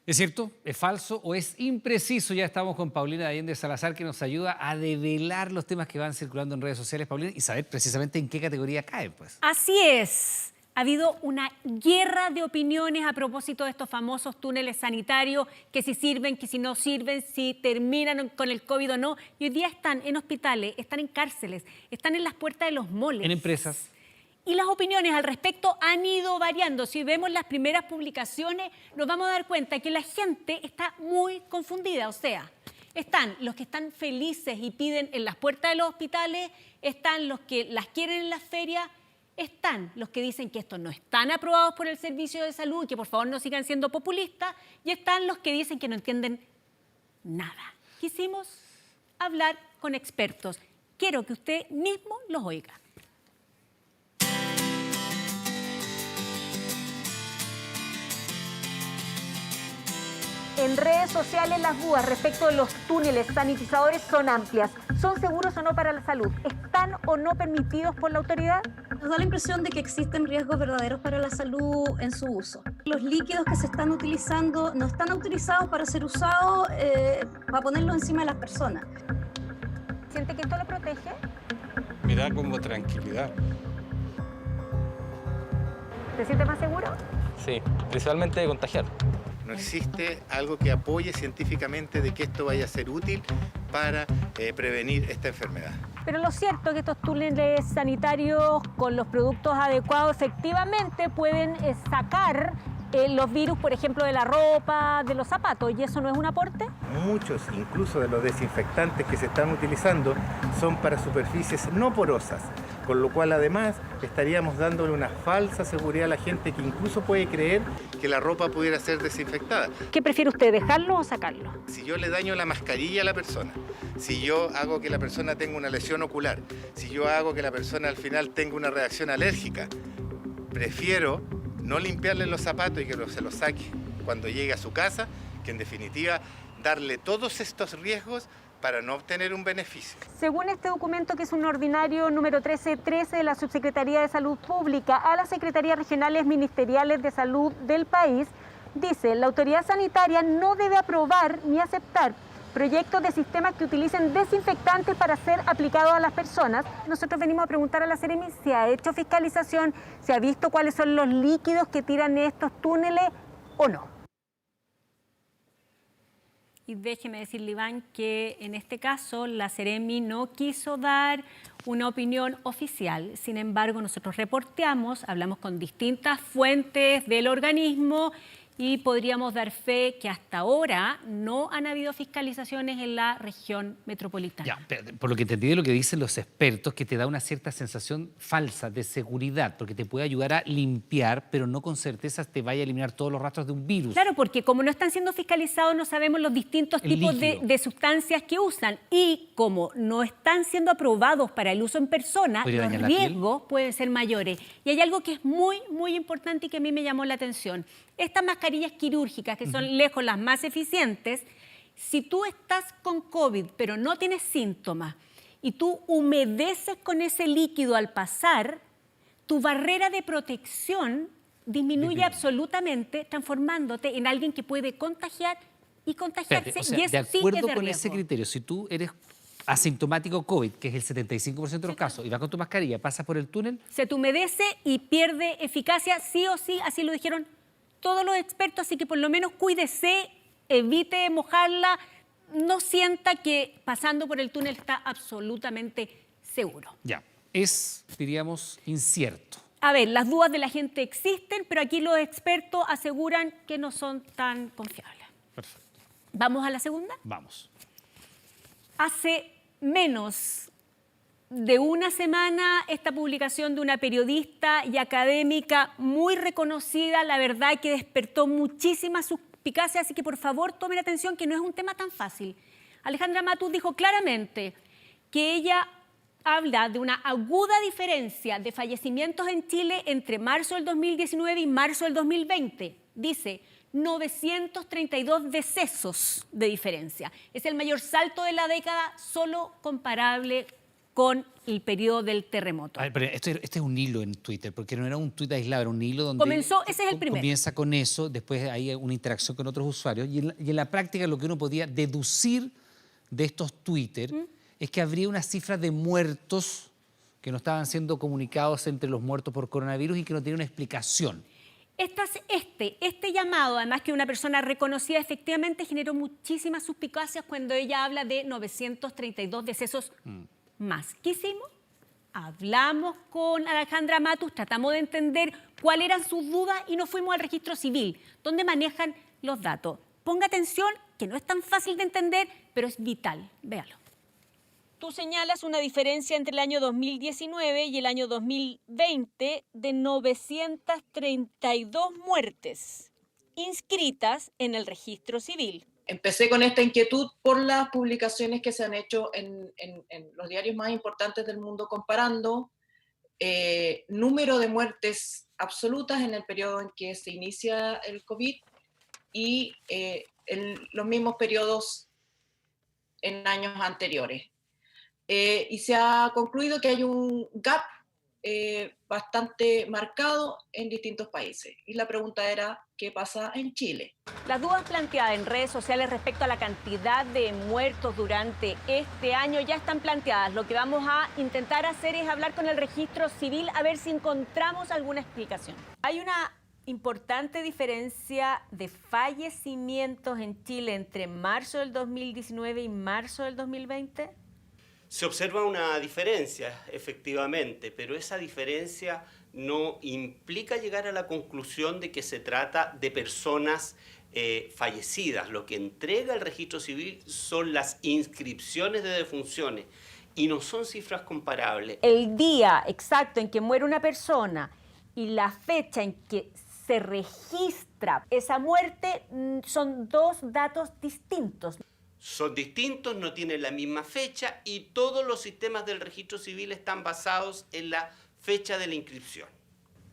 ¿Es cierto? ¿Es falso o es impreciso? Ya estamos con Paulina Allende Salazar, que nos ayuda a develar los temas que van circulando en redes sociales, Paulina, y saber precisamente en qué categoría caen, pues. Así es. Ha habido una guerra de opiniones a propósito de estos famosos túneles sanitarios, que si sirven, que si no sirven, si terminan con el COVID o no. Y hoy día están en hospitales, están en cárceles, están en las puertas de los moles. En empresas. Y las opiniones al respecto han ido variando. Si vemos las primeras publicaciones, nos vamos a dar cuenta que la gente está muy confundida. O sea, están los que están felices y piden en las puertas de los hospitales, están los que las quieren en las ferias, están los que dicen que estos no están aprobados por el Servicio de Salud y que por favor no sigan siendo populistas, y están los que dicen que no entienden nada. Quisimos hablar con expertos. Quiero que usted mismo los oiga. En redes sociales las dudas respecto de los túneles sanitizadores son amplias. ¿Son seguros o no para la salud? ¿Están o no permitidos por la autoridad? Nos da la impresión de que existen riesgos verdaderos para la salud en su uso. Los líquidos que se están utilizando no están autorizados para ser usados para ponerlos encima de las personas. ¿Siente que esto lo protege? Me da como tranquilidad. ¿Te sientes más seguro? Sí, principalmente de contagiar. No existe algo que apoye científicamente de que esto vaya a ser útil para prevenir esta enfermedad. Pero lo cierto es que estos túneles sanitarios con los productos adecuados efectivamente pueden sacar los virus, por ejemplo, de la ropa, de los zapatos, ¿y eso no es un aporte? Muchos, incluso de los desinfectantes que se están utilizando, son para superficies no porosas, con lo cual además estaríamos dándole una falsa seguridad a la gente que incluso puede creer que la ropa pudiera ser desinfectada. ¿Qué prefiere usted, dejarlo o sacarlo? Si yo le daño la mascarilla a la persona, si yo hago que la persona tenga una lesión ocular, si yo hago que la persona al final tenga una reacción alérgica, prefiero no limpiarle los zapatos y que se los saque cuando llegue a su casa, que en definitiva darle todos estos riesgos para no obtener un beneficio. Según este documento, que es un ordinario número 1313 de la Subsecretaría de Salud Pública a las Secretarías Regionales Ministeriales de Salud del país, dice: la autoridad sanitaria no debe aprobar ni aceptar proyectos de sistemas que utilicen desinfectantes para ser aplicados a las personas. Nosotros venimos a preguntar a la Seremi si ha hecho fiscalización, si ha visto cuáles son los líquidos que tiran estos túneles o no. Y déjeme decirle, Iván, que en este caso la Seremi no quiso dar una opinión oficial. Sin embargo, nosotros reporteamos, hablamos con distintas fuentes del organismo y podríamos dar fe que hasta ahora no han habido fiscalizaciones en la región metropolitana. Ya, pero por lo que entendí de lo que dicen los expertos, que te da una cierta sensación falsa de seguridad, porque te puede ayudar a limpiar, pero no con certeza te vaya a eliminar todos los rastros de un virus. Claro, porque como no están siendo fiscalizados, no sabemos los distintos tipos de sustancias que usan. Y como no están siendo aprobados para el uso en persona, los riesgos pueden ser mayores. Y hay algo que es muy, muy importante y que a mí me llamó la atención. Estas mascarillas quirúrgicas, que son lejos las más eficientes, si tú estás con COVID pero no tienes síntomas y tú humedeces con ese líquido al pasar, tu barrera de protección disminuye absolutamente, transformándote en alguien que puede contagiar y contagiarse. Espérate, o sea, y eso de acuerdo sí es de con riesgo. ese criterio, si tú eres asintomático COVID, que es el 75% de los casos, y vas con tu mascarilla, pasas por el túnel, Se te humedece y pierde eficacia sí o sí, así lo dijeron todos los expertos, así que por lo menos cuídese, evite mojarla, no sienta que pasando por el túnel está absolutamente seguro. ya, es, diríamos, incierto. A ver, las dudas de la gente existen, pero aquí los expertos aseguran que no son tan confiables. Perfecto. ¿Vamos a la segunda? Vamos. Hace menos de una semana, esta publicación de una periodista y académica muy reconocida, la verdad que despertó muchísima suspicacia, así que por favor tomen atención que no es un tema tan fácil. Alejandra Matus dijo claramente que ella habla de una aguda diferencia de fallecimientos en Chile entre marzo del 2019 y marzo del 2020. Dice: 932 decesos de diferencia. Es el mayor salto de la década, solo comparable con el periodo del terremoto. A ver, pero este es un hilo en Twitter, porque no era un tuit aislado, era un hilo donde... Ese es el primero. Comienza con eso, después hay una interacción con otros usuarios, y en la práctica lo que uno podía deducir de estos Twitter es que habría una cifra de muertos que no estaban siendo comunicados entre los muertos por coronavirus y que no tiene una explicación. Este llamado, además que una persona reconocida, efectivamente generó muchísimas suspicacias cuando ella habla de 932 decesos más. ¿Qué hicimos? Hablamos con Alejandra Matus, tratamos de entender cuáles eran sus dudas y nos fuimos al registro civil, donde manejan los datos. Ponga atención, que no es tan fácil de entender, pero es vital. Véalo. Tú señalas una diferencia entre el año 2019 y el año 2020 de 932 muertes inscritas en el registro civil. Empecé con esta inquietud por las publicaciones que se han hecho en los diarios más importantes del mundo comparando número de muertes absolutas en el periodo en que se inicia el COVID y los mismos periodos en años anteriores. Y se ha concluido que hay un gap bastante marcado en distintos países. Y la pregunta era, ¿qué pasa en Chile? Las dudas planteadas en redes sociales respecto a la cantidad de muertos durante este año ya están planteadas. Lo que vamos a intentar hacer es hablar con el registro civil a ver si encontramos alguna explicación. Hay una importante diferencia de fallecimientos en Chile entre marzo del 2019 y marzo del 2020. Se observa una diferencia, efectivamente, pero esa diferencia no implica llegar a la conclusión de que se trata de personas fallecidas. Lo que entrega el registro civil son las inscripciones de defunciones y no son cifras comparables. El día exacto en que muere una persona y la fecha en que se registra esa muerte son dos datos distintos. Son distintos, no tienen la misma fecha y todos los sistemas del registro civil están basados en la fecha de la inscripción.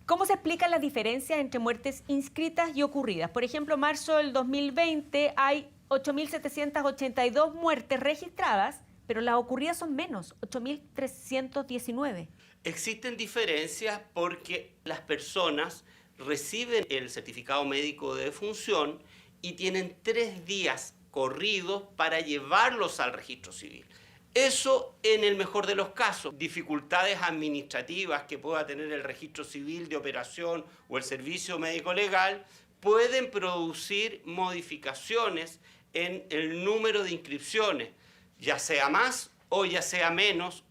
¿Cómo se explican las diferencias entre muertes inscritas y ocurridas? Por ejemplo, marzo del 2020 hay 8.782 muertes registradas, pero las ocurridas son menos, 8.319. Existen diferencias porque las personas reciben el certificado médico de defunción y tienen 3 días corridos para llevarlos al registro civil. Eso en el mejor de los casos. Dificultades administrativas que pueda tener el registro civil de operación o el servicio médico legal pueden producir modificaciones en el número de inscripciones, ya sea más o ya sea menos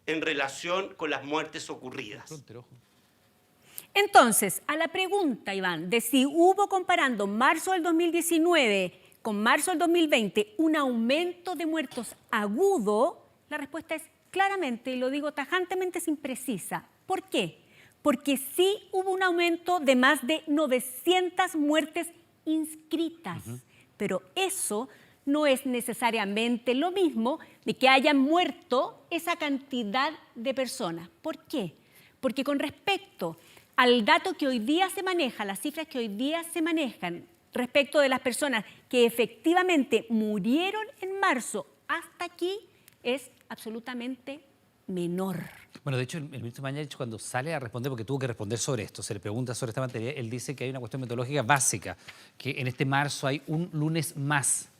en relación con las muertes ocurridas. Entonces, a la pregunta, Iván, de si hubo comparando marzo del 2019 con marzo del 2020 un aumento de muertos agudo, la respuesta es claramente, y lo digo tajantemente, es imprecisa. ¿Por qué? Porque sí hubo un aumento de más de 900 muertes inscritas, pero eso no es necesariamente lo mismo de que hayan muerto esa cantidad de personas. ¿Por qué? Porque con respecto al dato que hoy día se maneja, las cifras que hoy día se manejan respecto de las personas que efectivamente murieron en marzo hasta aquí, es absolutamente menor. Bueno, de hecho, el ministro Mañalich, cuando sale a responder, porque tuvo que responder sobre esto, se le pregunta sobre esta materia, él dice que hay una cuestión metodológica básica, que en este marzo hay un lunes más,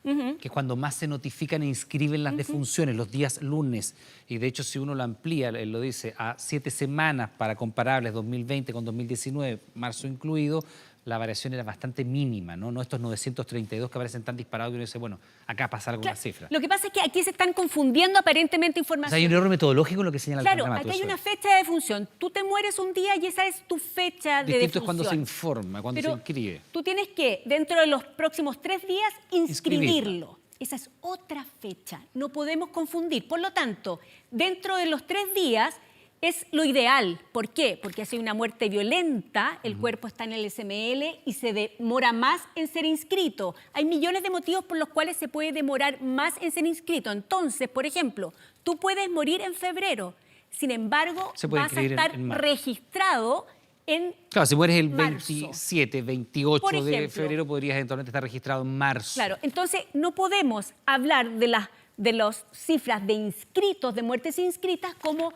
que es cuando más se notifican e inscriben las defunciones, los días lunes. Y de hecho, si uno lo amplía, él lo dice, a 7 semanas para comparables 2020 con 2019, marzo incluido, la variación era bastante mínima, ¿no? No estos 932 que aparecen tan disparados que uno dice, bueno, acá pasa algo con la cifra. Lo que pasa es que aquí se están confundiendo aparentemente información. O sea, hay un error metodológico en lo que señala el programa. Claro, aquí hay una fecha de defunción. Tú te mueres un día y esa es tu fecha de defunción. Distinto es cuando se informa, cuando se inscribe. Tú tienes que, dentro de los próximos 3 días, inscribirlo. Esa es otra fecha. No podemos confundir. Por lo tanto, dentro de los 3 días es lo ideal. ¿Por qué? Porque si hay una muerte violenta, el cuerpo está en el SML y se demora más en ser inscrito. Hay millones de motivos por los cuales se puede demorar más en ser inscrito. Entonces, por ejemplo, tú puedes morir en febrero, sin embargo, vas a estar registrado en Claro, si mueres el marzo. 27, 28 de febrero, podrías eventualmente estar registrado en marzo. Claro, entonces no podemos hablar de las de las cifras de inscritos, de muertes inscritas, como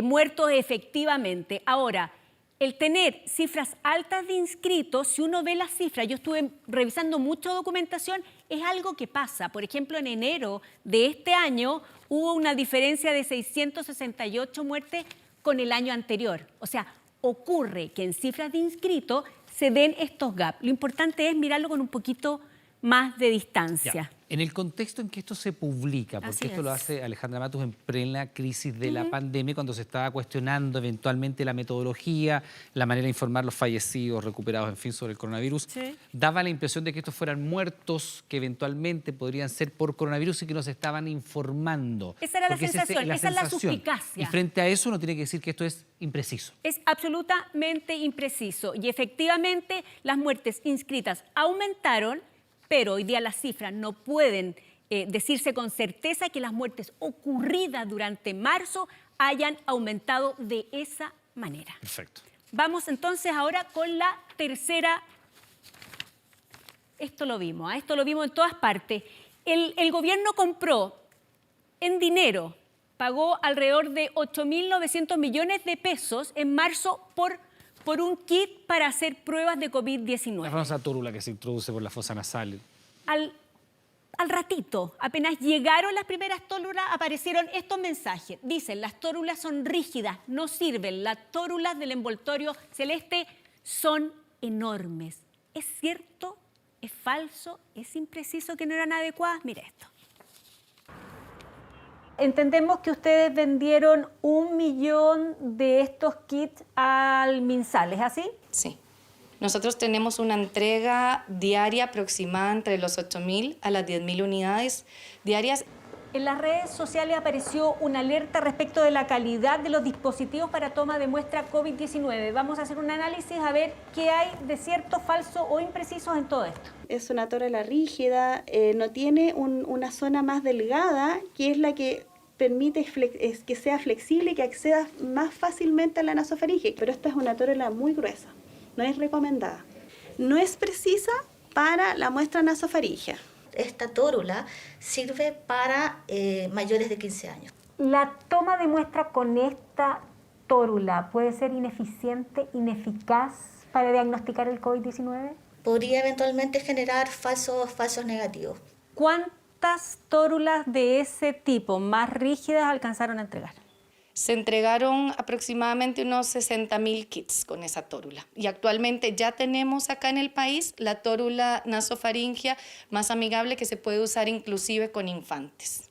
muertos efectivamente. Ahora, el tener cifras altas de inscritos, si uno ve las cifras, yo estuve revisando mucha documentación, es algo que pasa. Por ejemplo, en enero de este año hubo una diferencia de 668 muertes con el año anterior. O sea, ocurre que en cifras de inscritos se den estos gaps. Lo importante es mirarlo con un poquito más de distancia. Ya. En el contexto en que esto se publica, porque esto lo hace Alejandra Matus en plena crisis de la pandemia, cuando se estaba cuestionando eventualmente la metodología, la manera de informar los fallecidos, recuperados, en fin, sobre el coronavirus, daba la impresión de que estos fueran muertos que eventualmente podrían ser por coronavirus y que nos estaban informando. Esa era la sensación, esa es la suspicacia. Y frente a eso uno tiene que decir que esto es impreciso. Es absolutamente impreciso y efectivamente las muertes inscritas aumentaron, pero hoy día las cifras no pueden decirse con certeza que las muertes ocurridas durante marzo hayan aumentado de esa manera. Perfecto. Vamos entonces ahora con la tercera. Esto lo vimos en todas partes. El gobierno compró en dinero, pagó alrededor de 8.900 millones de pesos en marzo por un kit para hacer pruebas de COVID-19. La famosa tórula que se introduce por la fosa nasal. Al ratito, apenas llegaron las primeras tórulas, aparecieron estos mensajes. Dicen, las tórulas son rígidas, no sirven. Las tórulas del envoltorio celeste son enormes. ¿Es cierto? ¿Es falso? ¿Es impreciso que no eran adecuadas? Mire esto. Entendemos que ustedes vendieron 1 millón de estos kits al MinSal, ¿es así? Sí. Nosotros tenemos una entrega diaria aproximada entre los 8.000 a las 10.000 unidades diarias. En las redes sociales apareció una alerta respecto de la calidad de los dispositivos para toma de muestra COVID-19. Vamos a hacer un análisis a ver qué hay de cierto, falso o impreciso en todo esto. Es una tórula rígida, no tiene una zona más delgada, que es la que permite que sea flexible y que acceda más fácilmente a la nasofaringe. Pero esta es una tórula muy gruesa, no es recomendada. No es precisa para la muestra nasofaringea. Esta tórula sirve para mayores de 15 años. ¿La toma de muestra con esta tórula puede ser ineficiente, ineficaz para diagnosticar el COVID-19? Podría eventualmente generar falsos negativos. ¿Cuántas tórulas de ese tipo más rígidas alcanzaron a entregar? Se entregaron aproximadamente unos 60.000 kits con esa tórula. Y actualmente ya tenemos acá en el país la tórula nasofaringea más amigable que se puede usar inclusive con infantes.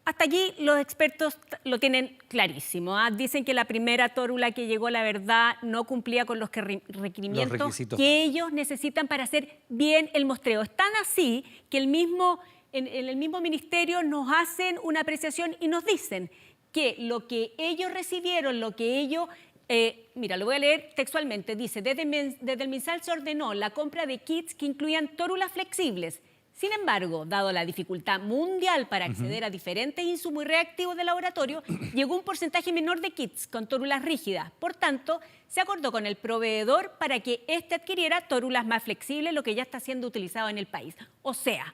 Hasta allí los expertos lo tienen clarísimo. Dicen que la primera tórula que llegó, la verdad, no cumplía con los requerimientos que ellos necesitan para hacer bien el muestreo. Es tan así que en el mismo ministerio nos hacen una apreciación y nos dicen que lo que ellos recibieron, lo que ellos... mira, lo voy a leer textualmente. Dice, desde el MinSal se ordenó la compra de kits que incluían tórulas flexibles. Sin embargo, dado la dificultad mundial para acceder a diferentes insumos y reactivos de laboratorio, llegó un porcentaje menor de kits con tórulas rígidas. Por tanto, se acordó con el proveedor para que éste adquiriera tórulas más flexibles, lo que ya está siendo utilizado en el país. O sea,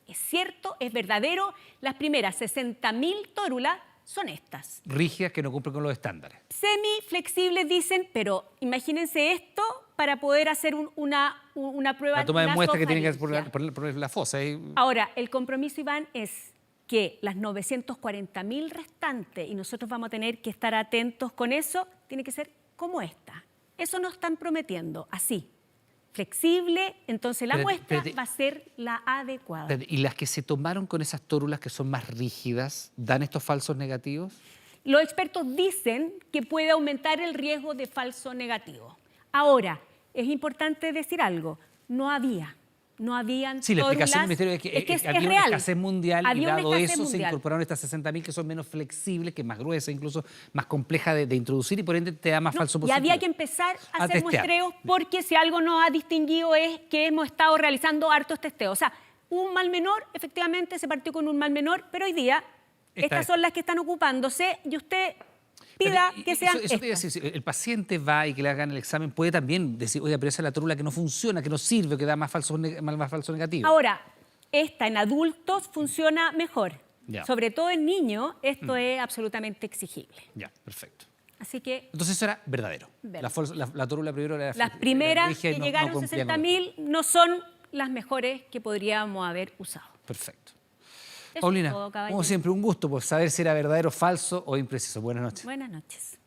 es cierto, es verdadero, las primeras 60.000 tórulas son estas. Rígidas que no cumplen con los estándares. Semiflexibles dicen, pero imagínense esto para poder hacer una prueba. La toma de muestra que tienen que poner la fosa. Ahora, el compromiso, Iván, es que las 940.000 restantes, y nosotros vamos a tener que estar atentos con eso, tiene que ser como esta. Eso nos están prometiendo, así. Flexible, entonces la muestra va a ser la adecuada. ¿Y las que se tomaron con esas tórulas que son más rígidas, dan estos falsos negativos? Los expertos dicen que puede aumentar el riesgo de falso negativo. Ahora, es importante decir algo, no habían sí, la explicación del Ministerio es que había una escasez mundial y dado eso se incorporaron estas 60.000 que son menos flexibles, que es más gruesa, incluso más compleja de introducir y por ende te da más falso positivo. Y había que empezar a hacer muestreos porque si algo nos ha distinguido es que hemos estado realizando hartos testeos. O sea, un mal menor, efectivamente se partió con un mal menor, pero hoy día estas son las que están ocupándose y usted... pida que sean eso te iba a decir, si el paciente va y que le hagan el examen, puede también decir, oye, pero esa es la tórula que no funciona, que no sirve, que da más falso negativo. Ahora, Esta en adultos funciona mejor. Ya. Sobre todo en niños, esto es absolutamente exigible. Ya, perfecto. Así que... Entonces eso era verdadero. La tórula primero era... Las primeras que no llegaron, cumplían 60.000, no son las mejores que podríamos haber usado. Perfecto. Eso Paulina, es todo, como siempre, un gusto por saber si era verdadero, falso o impreciso. Buenas noches. Buenas noches.